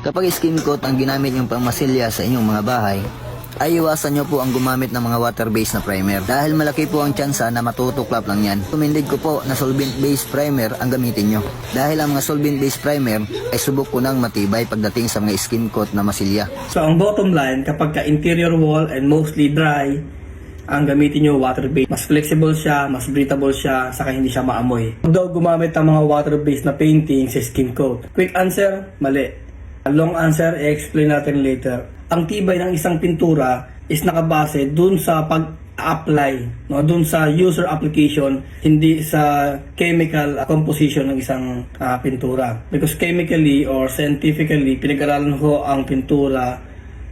Kapag skim coat ang ginamit yung pangmasilya sa inyong mga bahay, ay iwasan nyo po ang gumamit ng mga water-based na primer dahil malaki po ang tsansa na matutuklap lang yan. Recommended ko po na solvent-based primer ang gamitin nyo dahil ang mga solvent-based primer ay subok ko ng matibay pagdating sa mga skim coat na masilya. So ang bottom line, kapag ka interior wall and mostly dry, ang gamitin nyo water-based. Mas flexible siya, mas breathable siya, saka hindi siya maamoy. Daw gumamit ng mga water-based na painting sa skim coat. Quick answer, mali. Long answer, i-explain natin later. Ang tibay ng isang pintura is nakabase dun sa pag-apply, no? Dun sa user application, hindi sa chemical composition ng isang pintura. Because chemically or scientifically, pinag-aralan ho ang pintura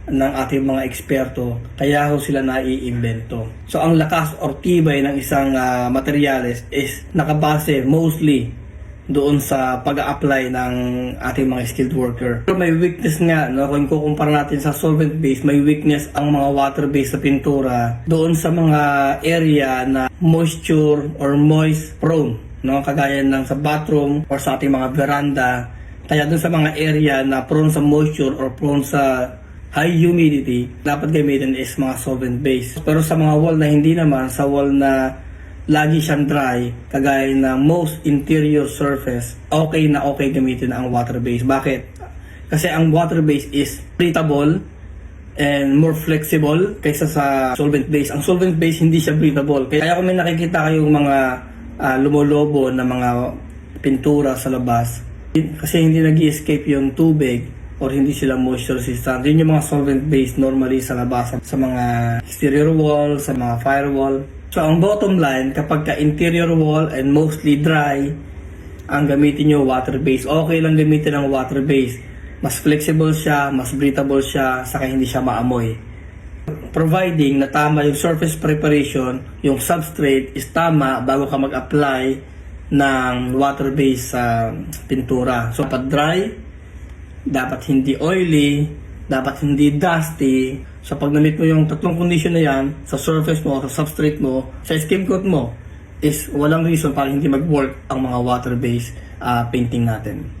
ng ating mga eksperto, kaya ho sila naiimbento. So ang lakas or tibay ng isang materyales is nakabase mostly doon sa pag-a-apply ng ating mga skilled worker. Pero may weakness nga, no? Kung kukumpara natin sa solvent-based, may weakness ang mga water-based na pintura doon sa mga area na moisture or moist prone, no? Kagaya ng sa bathroom or sa ating mga veranda. Kaya doon sa mga area na prone sa moisture or prone sa high humidity, dapat gamitin is mga solvent-based. Pero sa mga wall na hindi naman, sa wall na lagi siyang dry, kagaya ng most interior surface, okay na okay gamitin ang water-based. Bakit? Kasi ang water-based is breathable and more flexible kaysa sa solvent-based. Ang solvent-based hindi siya breathable. Kaya kung may nakikita kayong mga lumolobo na mga pintura sa labas, kasi hindi nag-escape yung tubig or hindi sila moisture resistant. Yun yung mga solvent-based normally sa labas, sa mga exterior wall, sa mga firewall. So, ang bottom line, kapag ka interior wall and mostly dry, ang gamitin nyo water-based. Okay lang gamitin ang water-based. Mas flexible siya, mas breathable siya, saka hindi siya maamoy. Providing na tama yung surface preparation, yung substrate is tama bago ka mag-apply ng water-based sa pintura. So, dapat dry, dapat hindi oily, dapat hindi dusty. So pag na-meet mo yung tatlong condition na yan, sa surface mo, sa substrate mo, sa skim coat mo, is walang reason para hindi mag-work ang mga water-based painting natin.